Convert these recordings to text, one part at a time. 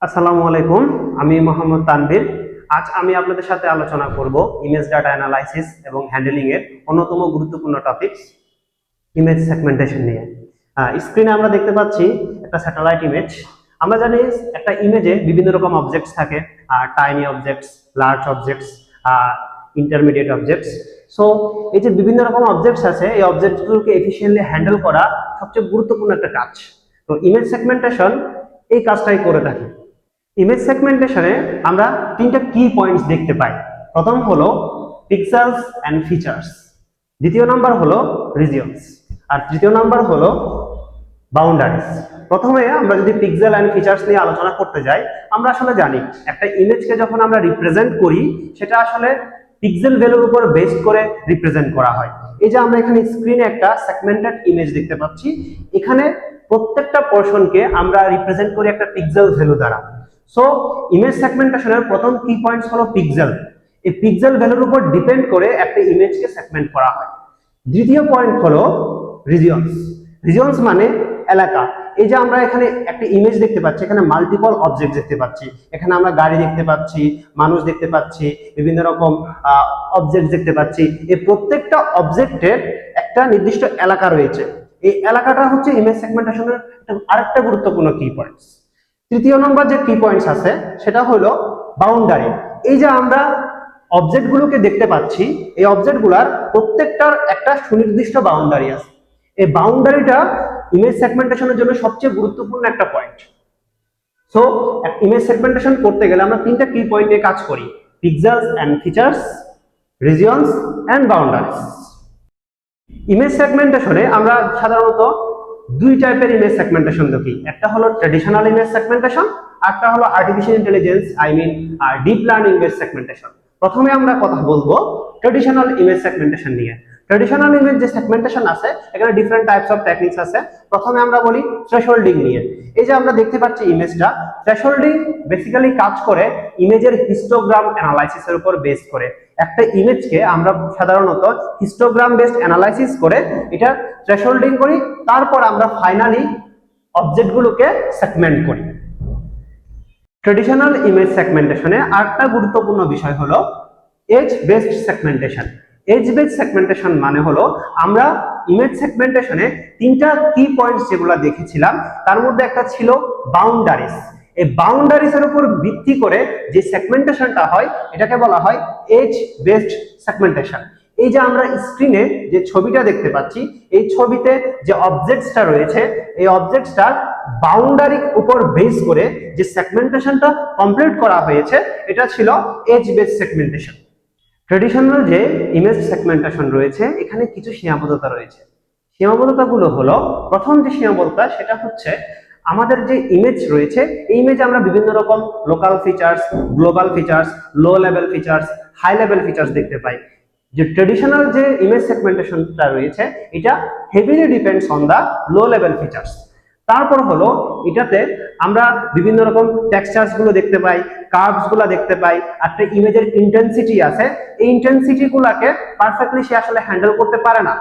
আসসালামু আলাইকুম। আমি মোহাম্মদ তানভীর। আজ আমি আপনাদের সাথে আলোচনা করব ইমেজ ডাটা অ্যানালাইসিস এবং হ্যান্ডলিং এর অন্যতম গুরুত্বপূর্ণ টপিকস ইমেজ সেগমেন্টেশন নিয়ে। স্ক্রিনে আমরা দেখতে পাচ্ছি একটা স্যাটেলাইট ইমেজ। আমরা জানি একটা ইমেজে বিভিন্ন রকম অবজেক্টস থাকে, tiny objects, large objects, intermediate objects. So এই যে বিভিন্ন রকম অবজেক্টস আছে, এই অবজেক্টগুলোকে এফিশিয়েন্টলি হ্যান্ডেল করা সবচেয়ে গুরুত্বপূর্ণ একটা কাজ। তো ইমেজ সেগমেন্টেশন এই কাজটাই করে থাকে। ইমেজ সেগমেন্টেশনে আমরা তিনটা কি পয়েন্টস দেখতে পাই। প্রথম হলো পিক্সেলস এন্ড ফিচার্স, দ্বিতীয় নাম্বার হলো রিজিয়নস, আর তৃতীয় নাম্বার হলো বাউন্ডারিজ। প্রথমে আমরা যদি পিক্সেল এন্ড ফিচার্স নিয়ে আলোচনা করতে যাই, আমরা আসলে জানি একটা ইমেজকে যখন আমরা রিপ্রেজেন্ট করি সেটা আসলে পিক্সেল ভ্যালুর উপর বেসড করে রিপ্রেজেন্ট করা হয়। এই যে আমরা এখানে স্ক্রিনে একটা সেগমেন্টেড ইমেজ দেখতে পাচ্ছি, এখানে প্রত্যেকটা পোরশনকে আমরা রিপ্রেজেন্ট করি একটা পিক্সেল ভ্যালু দ্বারা। সো ইমেজ সেগমেন্টেশনের প্রথম কি পয়েন্টস হলো পিক্সেল। এই পিক্সেল ভ্যালুর উপর ডিপেন্ড করে একটা ইমেজকে সেগমেন্ট করা হয়। দ্বিতীয় পয়েন্ট হলো রিজিয়নস। রিজিয়নস মানে এলাকা। এই যে আমরা এখানে একটা ইমেজ দেখতে পাচ্ছি, এখানে মাল্টিপল অবজেক্ট দেখতে পাচ্ছি, এখানে আমরা গাড়ি দেখতে পাচ্ছি, মানুষ দেখতে পাচ্ছি, বিভিন্ন রকম অবজেক্ট দেখতে পাচ্ছি। এই প্রত্যেকটা অবজেক্টের একটা নির্দিষ্ট এলাকা রয়েছে। এই এলাকাটা হচ্ছে ইমেজ সেগমেন্টেশনের আরেকটা গুরুত্বপূর্ণ কি পয়েন্টস। তৃতীয় নম্বর যে কি পয়েন্টস আছে সেটা হলো বাউন্ডারি। এই যে আমরা অবজেক্টগুলোকে দেখতে পাচ্ছি, এই অবজেক্টগুলোর প্রত্যেকটার একটা সুনির্দিষ্ট বাউন্ডারি আছে। এই বাউন্ডারিটা ইমেজ সেগমেন্টেশনের জন্য সবচেয়ে গুরুত্বপূর্ণ একটা পয়েন্ট। সো ইমেজ সেগমেন্টেশন করতে গেলে আমরা তিনটা কি পয়েন্টে কাজ করি: pixels and features, regions and boundaries. Image সেগমেন্টেশনে আমরা সাধারণত দুই টাইপের ইমেজ সেগমেন্টেশন দেখি। একটা হলো ট্র্যাডিশনাল ইমেজ সেগমেন্টেশন, আরটা হলো artificial intelligence deep learning image segmentation. প্রথমে আমরা কথা বলবো ট্র্যাডিশনাল ইমেজ সেগমেন্টেশন নিয়ে। ট্র্যাডিশনাল ইমেজ যে সেগমেন্টেশন আছে, এখানে ডিফারেন্ট টাইপস অফ টেকনিক্স আছে। প্রথমে আমরা বলি থ্রেশহোল্ডিং নিয়ে। এই যে আমরা দেখতে পাচ্ছি ইমেজটা, থ্রেশহোল্ডিং বেসিক্যালি কাজ করে ইমেজের হিস্টোগ্রাম অ্যানালাইসিসের উপর বেস করে। একটা ইমেজকে আমরা সাধারণত হিস্টোগ্রাম বেসড অ্যানালাইসিস করে এটা থ্রেশহোল্ডিং করি, তারপর আমরা ফাইনালি অবজেক্টগুলোকে সেগমেন্ট করি। ট্র্যাডিশনাল ইমেজ সেগমেন্টেশনে আরেকটা গুরুত্বপূর্ণ বিষয় হলো edge based segmentation. Edge based segmentation মানে হলো আমরা ইমেজ সেগমেন্টেশনে তিনটা কি পয়েন্টস যেগুলো দেখেছিলাম, তার মধ্যে একটা ছিল বাউন্ডারিজ। এই বাউন্ডারিজ এর উপর ভিত্তি করে যে সেগমেন্টেশনটা হয় এটাকে বলা হয় এজ বেসড সেগমেন্টেশন। এই যে আমরা স্ক্রিনে যে ছবিটা দেখতে পাচ্ছি, এই ছবিতে যে অবজেক্টসটা রয়েছে, এই অবজেক্টসটার বাউন্ডারির উপর বেস করে যে সেগমেন্টেশনটা কমপ্লিট করা হয়েছে এটা ছিল এজ বেসড সেগমেন্টেশন। ট্র্যাডিশনাল যে ইমেজ সেগমেন্টেশন রয়েছে এখানে কিছু সীমাবদ্ধতা রয়েছে। সীমাবদ্ধতাগুলো হলো, প্রথম যে সীমাবদ্ধতা সেটা হচ্ছে আমাদের যে ইমেজ রয়েছে এই ইমেজে আমরা বিভিন্ন রকম local features, global features, low level features, high level features দেখতে পাই। যে ট্র্যাডিশনাল যে ইমেজ সেগমেন্টেশনটা রয়েছে এটা heavily depends on the low level features. তারপর হলো এটাতে আমরা বিভিন্ন রকম টেক্সচার্স গুলো দেখতে পাই, কার্ভস গুলো দেখতে পাই, একটা ইমেজের ইন্টেন্সিটি আছে, এই ইন্টেন্সিটি গুলাকে পারফেক্টলি সে আসলে হ্যান্ডেল করতে পারে না।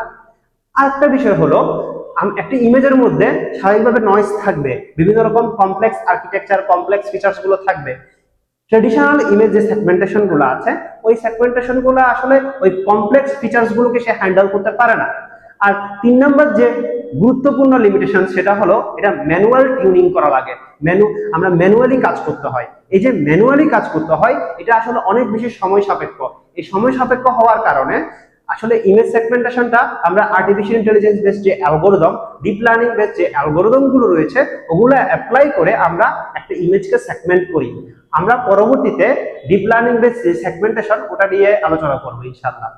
আরেকটা বিষয় হলো একটা ইমেজের মধ্যে স্বাভাবিকভাবে নয়েজ থাকবে, বিভিন্ন রকম কমপ্লেক্স আর্কিটেকচার, কমপ্লেক্স ফিচার্স গুলো থাকবে। ট্র্যাডিশনাল ইমেজ যে সেগমেন্টেশন গুলো আছে ওই সেগমেন্টেশন গুলো আসলে ওই কমপ্লেক্স ফিচার্স গুলোকে সে হ্যান্ডেল করতে পারে না। আর তিন নম্বর যে গুরুত্বপূর্ণ লিমিটেশন সেটা হলো এটা ম্যানুয়াল টিউনিং করা লাগে। আমরা ম্যানুয়ালি কাজ করতে হয়। এই যে ম্যানুয়ালি কাজ করতে হয় এটা আসলে অনেক বেশি সময় সাপেক্ষ। এই সময় সাপেক্ষ হওয়ার কারণে আসলে ইমেজ সেগমেন্টেশনটা আমরা আর্টিফিশিয়াল ইন্টেলিজেন্স বেসড যে অ্যালগরিদম, ডিপ লার্নিং বেসড যে অ্যালগরিদম গুলো রয়েছে ওগুলো অ্যাপ্লাই করে আমরা একটা ইমেজকে সেগমেন্ট করি। আমরা পরবর্তীতে ডিপ লার্নিং বেসড যে সেগমেন্টেশন ওটা নিয়ে আলোচনা করবো ইনশাআল্লাহ।